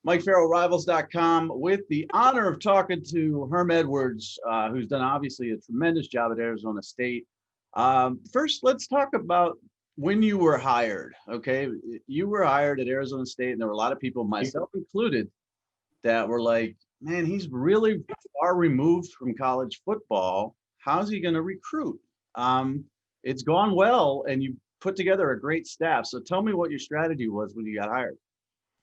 Mike Farrell, Rivals.com, with the honor of talking to Herm Edwards, who's done obviously a tremendous job at Arizona State. First, let's talk about when you were hired. Okay, you were hired at Arizona State, and there were a lot of people, myself included, that were like, "Man, he's really far removed from college football. How's he going to recruit?" It's gone well, and you put together a great staff. So tell me what your strategy was when you got hired.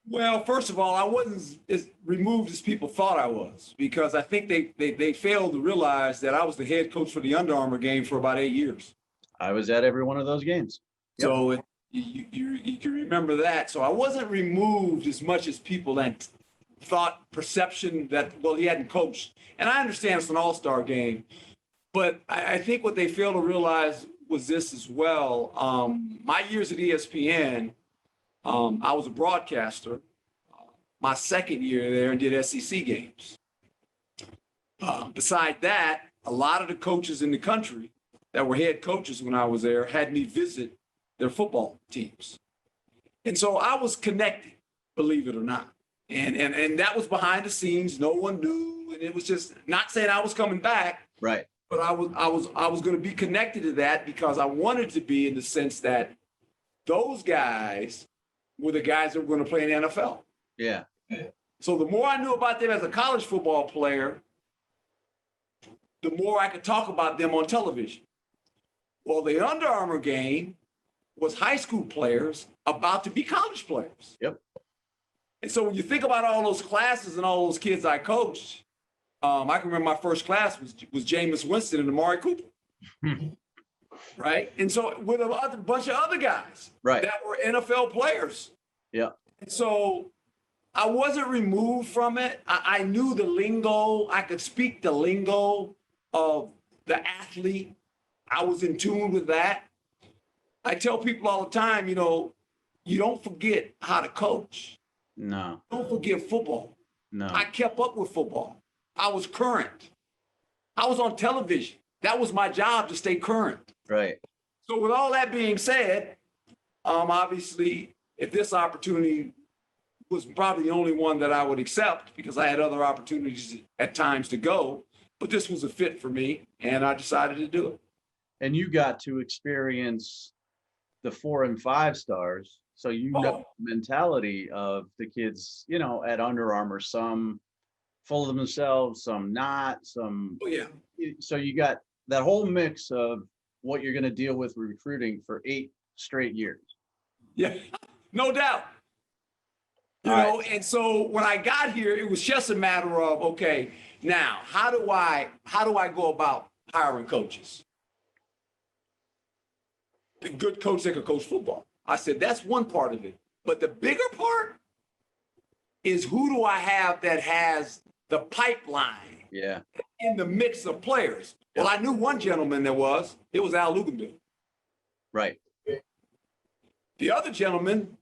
Well, first of all, I wasn't as removed as people thought I was, because I think they failed to realize that I was the head coach for the Under Armour game for about 8 years. I was at every one of those games. Yep. So you can remember that. So I wasn't removed as much as people that thought perception that, well, he hadn't coached. And I understand it's an all-star game, but I think what they failed to realize was this as well. My years at ESPN, I was a broadcaster my second year there and did SEC games. Beside that, a lot of the coaches in the country that were head coaches when I was there had me visit their football teams. And so I was connected, believe it or not. And that was behind the scenes. No one knew. And it was just not saying I was coming back. Right. But I was going to be connected to that because I wanted to be, in the sense that those guys were the guys that were going to play in the NFL. Yeah. So the more I knew about them as a college football player, the more I could talk about them on television. Well, the Under Armour game was high school players about to be college players. Yep. And so when you think about all those classes and all those kids I coached, I can remember my first class was Jameis Winston and Amari Cooper. Right. And so with a bunch of other guys that were NFL players. Yeah. And so I wasn't removed from it. I knew the lingo. I could speak the lingo of the athlete. I was in tune with that. I tell people all the time, you don't forget how to coach. No. Don't forget football. No. I kept up with football. I was current. I was on television. That was my job, to stay current. Right. So with all that being said, obviously, if this opportunity was probably the only one that I would accept, because I had other opportunities at times to go, but this was a fit for me, and I decided to do it. And you got to experience the 4 and 5 stars. So you know the mentality of the kids, at Under Armour, some full of themselves, some not, some. Oh, yeah. So you got that whole mix of what you're going to deal with recruiting for 8 straight years. Yeah, no doubt. And so when I got here, it was just a matter of, okay, now how do I go about hiring coaches? A good coach that can coach football. I said, that's one part of it. But the bigger part is, who do I have that has the pipeline in the mix of players? Well, I knew one gentleman it was Al Luginbill. Right. The other gentleman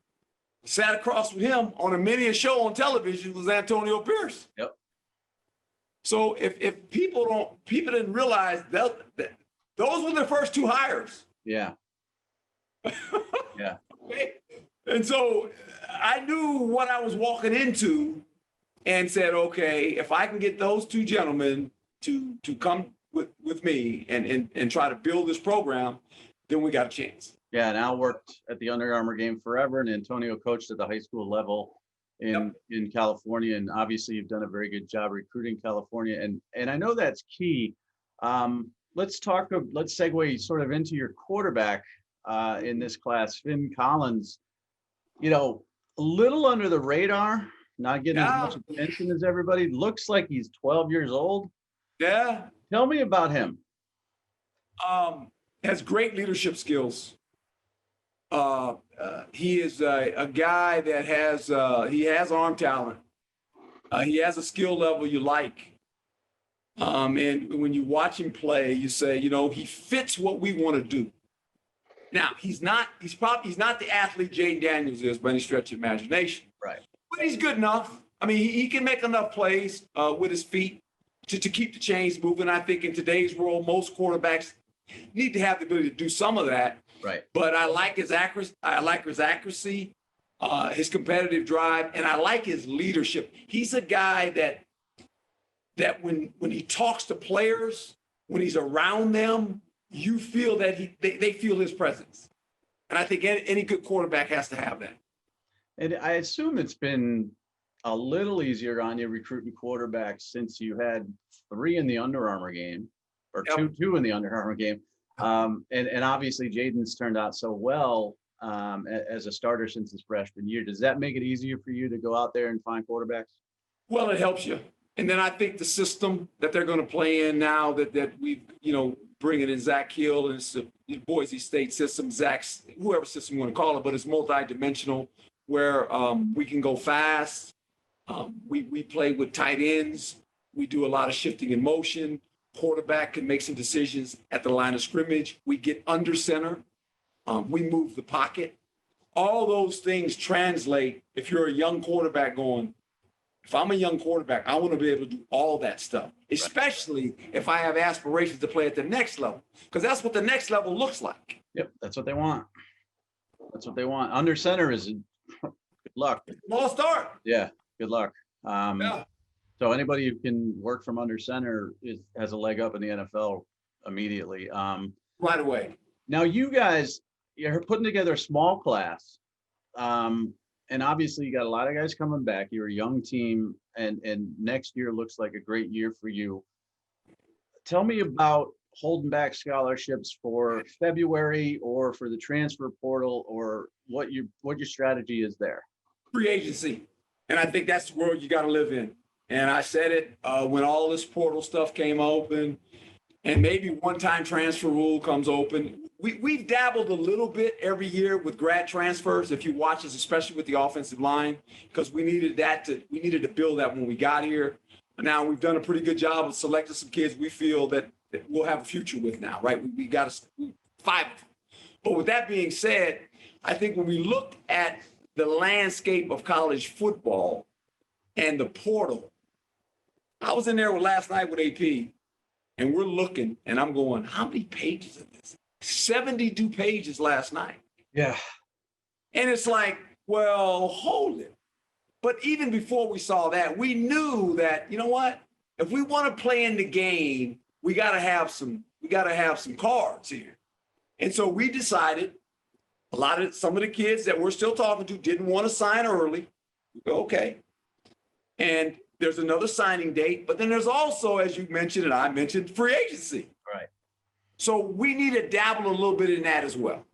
sat across with him on a mini show on television was Antonio Pierce. Yep. So if people didn't realize that those were the first 2 hires. Yeah. Yeah. Okay. And so I knew what I was walking into, and said, okay, if I can get those 2 gentlemen to come with me and try to build this program, then we got a chance. Yeah, and Al worked at the Under Armour game forever, and Antonio coached at the high school level in California, and obviously you've done a very good job recruiting California, and I know that's key. Let's segue sort of into your quarterback in this class, Finn Collins. A little under the radar, not getting as much attention as everybody. Looks like he's 12 years old. Yeah. Tell me about him. Has great leadership skills. He is a guy that has arm talent. He has a skill level you like. And when you watch him play, you say, he fits what we want to do. Now, he's not the athlete Jay Daniels is by any stretch of imagination. Right. But he's good enough. I mean, he can make enough plays with his feet to keep the chains moving. I think in today's world, most quarterbacks need to have the ability to do some of that. Right. But I like his accuracy. his competitive drive, and I like his leadership. He's a guy that when he talks to players, when he's around them, you feel that they feel his presence. And I think any good quarterback has to have that. And I assume it's been a little easier on you recruiting quarterbacks since you had 3 in the Under Armour game, or Yep. two in the Under Armour game. And obviously Jaden's turned out so well as a starter since his freshman year. Does that make it easier for you to go out there and find quarterbacks? Well, it helps you. And then I think the system that they're going to play in now that we've, bringing in Zach Hill, and it's the Boise State system, Zach's, whoever system you want to call it, but it's multi-dimensional where we can go fast. We play with tight ends. We do a lot of shifting in motion. Quarterback can make some decisions at the line of scrimmage. We get under center. We move the pocket. All those things translate if you're a young quarterback going, if I'm a young quarterback, I want to be able to do all that stuff, especially if I have aspirations to play at the next level, because that's what the next level looks like. Yep, that's what they want. That's what they want. Under center is good luck. Small start. Yeah, good luck. Yeah. So anybody who can work from under center has a leg up in the NFL immediately. Right away. Now you guys, you're putting together a small class. And obviously you got a lot of guys coming back. You're a young team, and next year looks like a great year for you. Tell me about holding back scholarships for February or for the transfer portal, or what your strategy is there. Free agency. And I think that's the world you got to live in. And I said it when all this portal stuff came open, and maybe one-time transfer rule comes open. We've dabbled a little bit every year with grad transfers, if you watch us, especially with the offensive line, because we needed to build that when we got here. Now we've done a pretty good job of selecting some kids we feel that we'll have a future with now, right? We got 5 of them. But with that being said, I think when we look at the landscape of college football and the portal, I was in there last night with AP, and we're looking, and I'm going, how many pages of this? 72 pages last night. Yeah. And it's like, well, hold it. But even before we saw that, we knew that, you know what? If we want to play in the game, we got to have some cards here. And so we decided some of the kids that we're still talking to didn't want to sign early. Okay. And there's another signing date, but then there's also, as you mentioned and I mentioned, free agency. Right. So we need to dabble a little bit in that as well.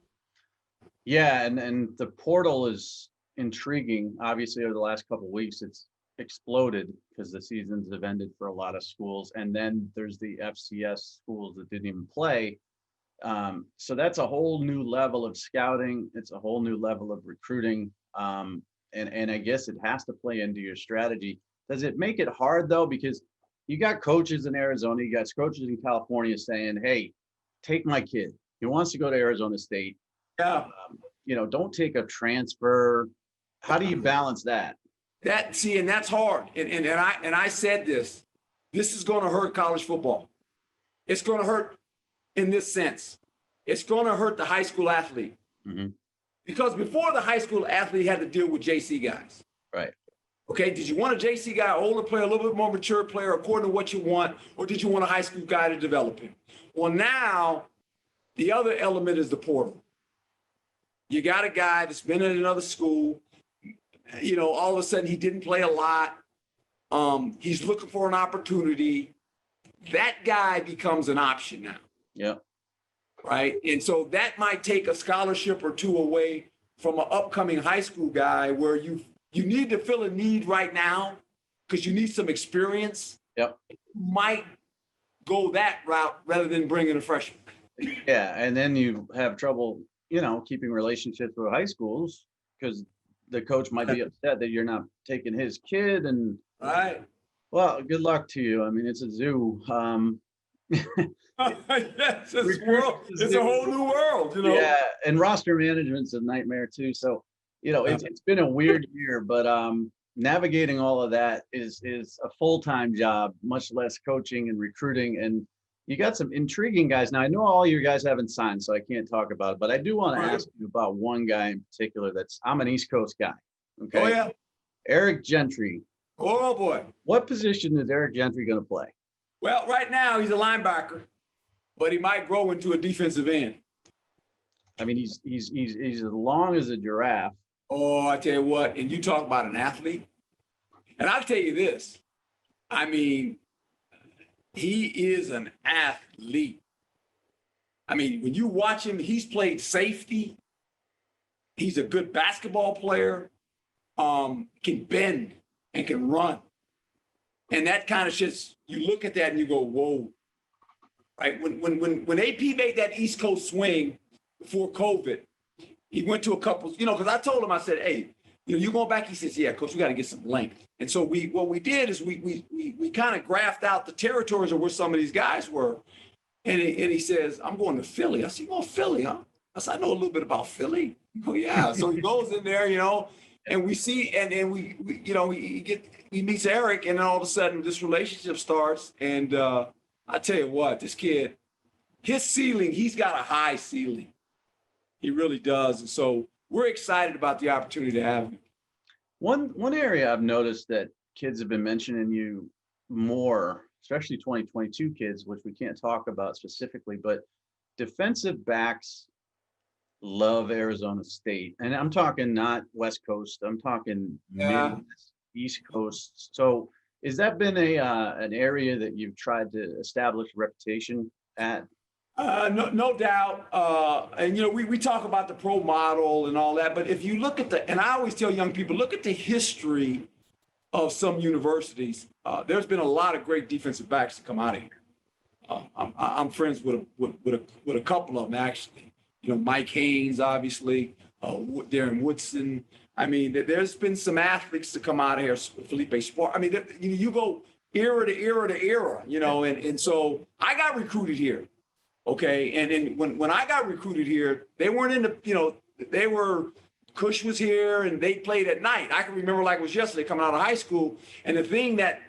Yeah, and the portal is intriguing. Obviously, over the last couple of weeks, it's exploded because the seasons have ended for a lot of schools. And then there's the FCS schools that didn't even play. So that's a whole new level of scouting. It's a whole new level of recruiting. And I guess it has to play into your strategy. Does it make it hard, though? Because you got coaches in Arizona, you got coaches in California saying, hey, take my kid. He wants to go to Arizona State. Yeah. Don't take a transfer. How do you balance that? And that's hard. And I said this is going to hurt college football. It's going to hurt in this sense. It's going to hurt the high school athlete. Mm-hmm. Because before the high school athlete had to deal with JC guys. Right. Okay, did you want a JC guy, older player, a little bit more mature player, according to what you want, or did you want a high school guy to develop him? Well, now the other element is the portal. You got a guy that's been in another school. All of a sudden he didn't play a lot. He's looking for an opportunity. That guy becomes an option now. Yeah. Right. And so that might take a scholarship or two away from an upcoming high school guy where you need to fill a need right now because you need some experience. Yep. You might go that route rather than bringing a freshman. Yeah. And then you have trouble, keeping relationships with high schools because the coach might be upset that you're not taking his kid. And right. Well, good luck to you. I mean, it's a zoo. Yes, it's a whole new world, Yeah, and roster management's a nightmare too. So, it's been a weird year, but navigating all of that is a full-time job, much less coaching and recruiting. And, You got some intriguing guys. Now, I know all your guys haven't signed, so I can't talk about it, but I do want to ask you about one guy in particular I'm an East Coast guy. Okay. Oh, yeah. Eric Gentry. Oh, boy. What position is Eric Gentry going to play? Well, right now he's a linebacker, but he might grow into a defensive end. I mean, he's as long as a giraffe. Oh, I tell you what, and you talk about an athlete, and I'll tell you this. I mean, he is an athlete. I mean, when you watch him, he's played safety. He's a good basketball player, can bend and can run. And that kind of shit, you look at that and you go, whoa. Right? When AP made that East Coast swing before COVID, he went to a couple, because I told him, I said, hey, you going back? He says, yeah, coach, we got to get some length. And so what we did is we kind of graphed out the territories of where some of these guys were. And he says, I'm going to Philly. I said, you going to Philly, huh? I said, I know a little bit about Philly. Oh, yeah. So he goes in there, and we see, and he meets Eric, and then all of a sudden this relationship starts. And I tell you what, this kid, his ceiling, he's got a high ceiling. He really does. And so we're excited about the opportunity to have him. One area I've noticed that kids have been mentioning you more, especially 2022 kids, which we can't talk about specifically, but defensive backs love Arizona State. And I'm talking not West Coast, I'm talking Midwest, East Coast. So has that been an area that you've tried to establish a reputation at? No doubt. And, we talk about the pro model and all that, but if you look at and I always tell young people, look at the history of some universities. There's been a lot of great defensive backs to come out of here. I'm friends with a couple of them, actually. Mike Haynes, obviously, Darren Woodson. I mean, there's been some athletes to come out of here, Felipe Spar. I mean, you go era to era to era, and so I got recruited here. Okay. And then when I got recruited here, they weren't in the, Cush was here and they played at night. I can remember like it was yesterday coming out of high school. And the thing that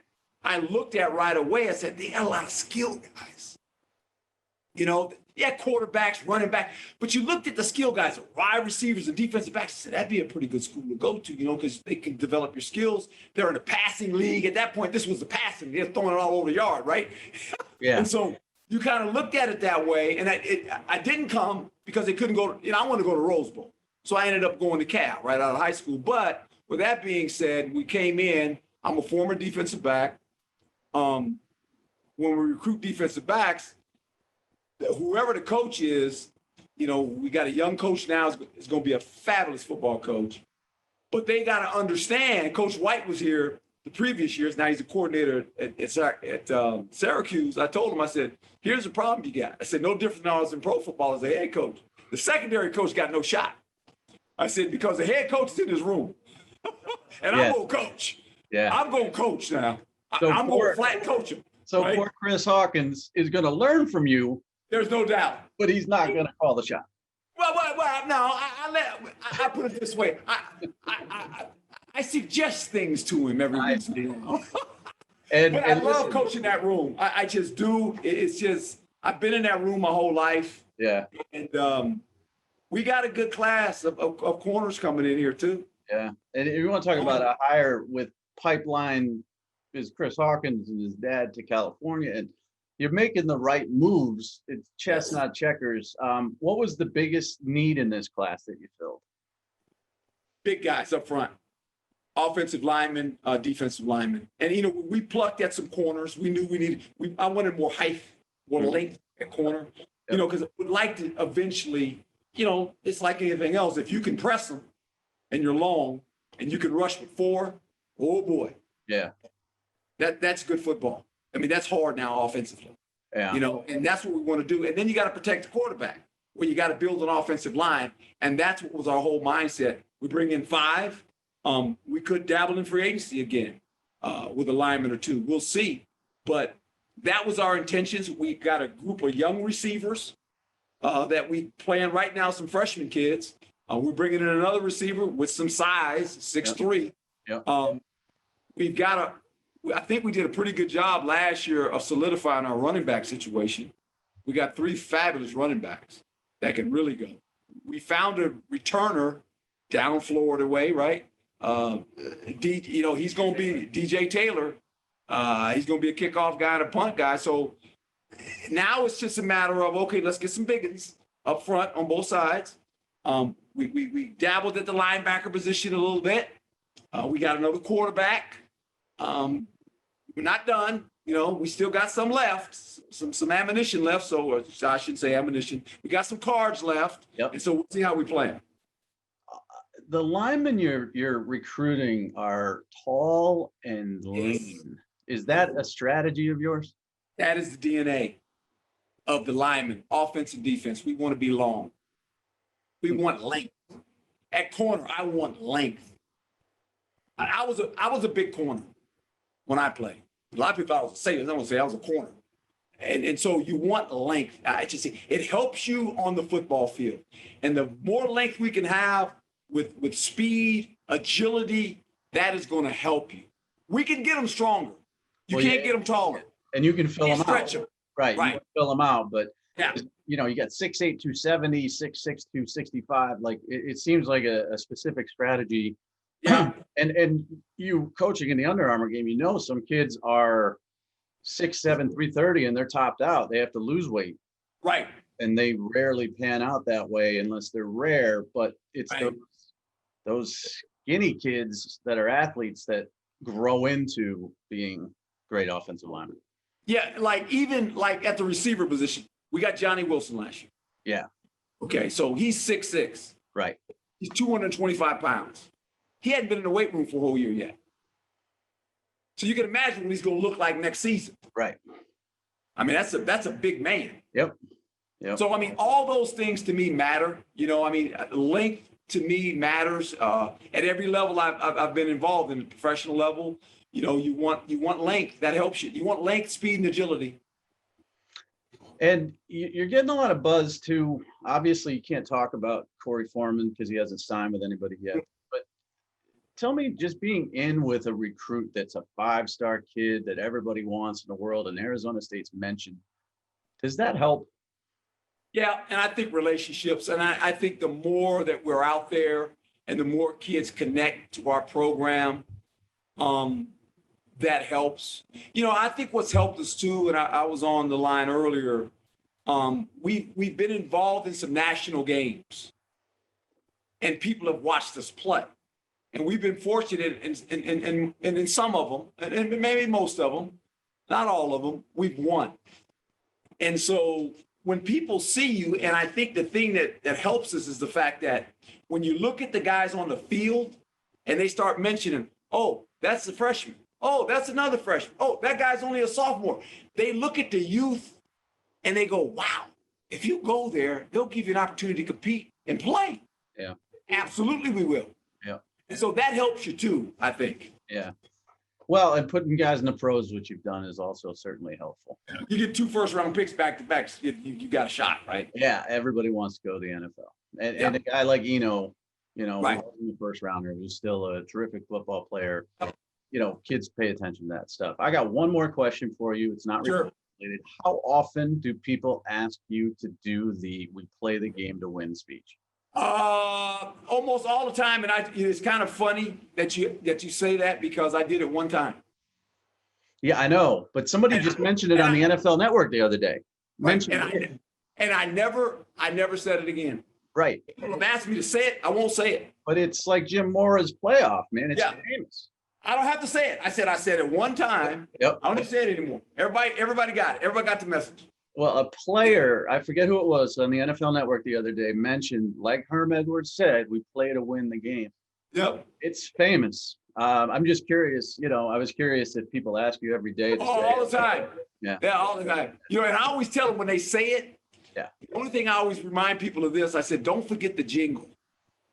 I looked at right away, I said, they got a lot of skilled guys. Quarterbacks, running back, but you looked at the skill guys, wide receivers and defensive backs, I said, that'd be a pretty good school to go to, because they can develop your skills. They're in a passing league. At that point, this was the passing. They're throwing it all over the yard, right? Yeah. And so you kind of looked at it that way, and I didn't come because they couldn't go. I wanted to go to Rose Bowl, so I ended up going to Cal right out of high school. But with that being said, we came in. I'm a former defensive back. When we recruit defensive backs, whoever the coach is, we got a young coach now. Is going to be a fabulous football coach, but they got to understand. Coach White was here the previous years. Now he's a coordinator at Syracuse. I told him, I said, here's the problem you got. I said, no different than I was in pro football as a head coach. The secondary coach got no shot. I said, because the head coach is in his room. And I'm going to coach. Yeah. I'm going to coach now. So I'm going to flat coach him. So right? Poor Chris Hawkins is going to learn from you. There's no doubt. But he's not going to call the shot. Well, no, I put it this way. I suggest things to him every once in a while. But I love coaching that room. I just do. It's just, I've been in that room my whole life. Yeah. And we got a good class of corners coming in here too. Yeah. And if you want to talk about a hire with pipeline, is Chris Hawkins and his dad to California, and you're making the right moves. It's chess, not checkers. What was the biggest need in this class that you filled? Big guys up front. Offensive linemen, defensive linemen. And, we plucked at some corners. We knew I wanted more height, more length at corner, because I would like to eventually, it's like anything else. If you can press them and you're long and you can rush with 4, oh boy. Yeah. That's good football. I mean, that's hard now offensively. Yeah. And that's what we want to do. And then you got to protect the quarterback, where you got to build an offensive line. And that's what was our whole mindset. We bring in 5. We could dabble in free agency again with a lineman or 2. We'll see. But that was our intentions. We got a group of young receivers that we playing right now, some freshman kids. We're bringing in another receiver with some size, 6'3". Yep. We've got I think we did a pretty good job last year of solidifying our running back situation. We got 3 fabulous running backs that can really go. We found a returner down Florida way, right? He's going to be DJ Taylor. He's going to be a kickoff guy and a punt guy. So now it's just a matter of, okay, let's get some biggins up front on both sides. We dabbled at the linebacker position a little bit. We got another quarterback. We're not done. We still got some left, some ammunition left. So I shouldn't say ammunition. We got some cards left. Yep. And so we'll see how we play. The linemen you're recruiting are tall and lean. Is that a strategy of yours? That is the DNA of the lineman, offense and defense. We want to be long. We want length. At corner, I want length. I was a big corner when I played. A lot of people thought I was a safety. I want to say I was a corner. And so you want length. It helps you on the football field. And the more length we can have with speed, agility, that is going to help you. We can get them stronger. You can't get them taller. And you can fill them stretch out. Them. Right. You can fill them out. But, yeah. You got 6'8", 270, 6'6", 265. Like, it seems like a specific strategy. Yeah. And you coaching in the Under Armour game, some kids are 6'7", 330, and they're topped out. They have to lose weight. Right. And they rarely pan out that way unless they're rare. But it's right. those skinny kids that are athletes that grow into being great offensive linemen. Yeah, even at the receiver position, we got Johnny Wilson last year. Yeah. Okay, so he's 6'6". Right. He's 225 pounds. He hadn't been in the weight room for a whole year yet. So you can imagine what he's going to look like next season. Right. I mean, that's a big man. Yep. So, all those things to me matter. Length to me matters. At every level I've been involved in, the professional level, you want length. That helps you. You want length, speed, and agility. And you're getting a lot of buzz too. Obviously, you can't talk about Corey Foreman because he hasn't signed with anybody yet. But tell me, just being in with a recruit that's a 5-star kid that everybody wants in the world, and Arizona State's mentioned, does that help? Yeah, and I think relationships, and I think the more that we're out there and the more kids connect to our program, that helps. I think what's helped us too, and I was on the line earlier, we've been involved in some national games, and people have watched us play. And we've been fortunate in some of them, and maybe most of them, not all of them, we've won. And so when people see you, and I think the thing that helps us is the fact that when you look at the guys on the field and they start mentioning, oh, that's the freshman. Oh, that's another freshman. Oh, that guy's only a sophomore. They look at the youth and they go, wow, if you go there, they'll give you an opportunity to compete and play. Yeah. Absolutely, we will. Yeah. And so that helps you too, I think. Yeah. Well, and putting guys in the pros, which you've done, is also certainly helpful. You get 2 first-round picks back-to-back, you got a shot, right? Yeah, everybody wants to go to the NFL. And a guy like Eno, right. in the first rounder, who's still a terrific football player. Kids pay attention to that stuff. I got one more question for you. It's not related. How often do people ask you to do the "we play the game to win" speech? Almost all the time, and it's kind of funny that you say that because I did it one time. Yeah, I know, but somebody just mentioned it on the NFL Network the other day. And I never said it again. Right. People have asked me to say it, I won't say it. But it's like Jim Mora's playoff, man. It's famous. I don't have to say it. I said it one time. Yep. I don't need to say it anymore. Everybody got it. Everybody got the message. Well, a player, I forget who it was, on the NFL Network the other day mentioned, like Herm Edwards said, we play to win the game. Yep. It's famous. I'm just curious, I was curious if people ask you every day. All the time. Yeah, all the time. And I always tell them when they say it, the only thing I always remind people of this, I said, don't forget the jingle.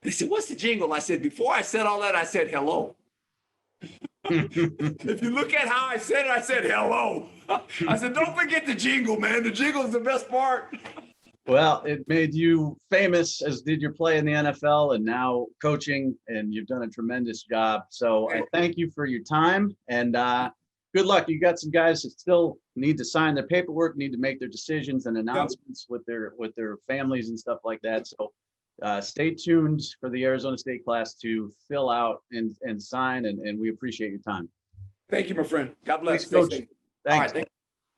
They said, what's the jingle? I said, before I said all that, I said, hello. If you look at how I said hello. I said, don't forget the jingle, man. The jingle is the best part. Well, it made you famous, as did your play in the NFL and now coaching, and you've done a tremendous job. So I thank you for your time, and good luck. You got some guys that still need to sign their paperwork, need to make their decisions and announcements with their families and stuff like that. So stay tuned for the Arizona State class to fill out and sign, and we appreciate your time. Thank you, my friend. God bless. Thanks, Coach. Stay safe. Thanks. All right,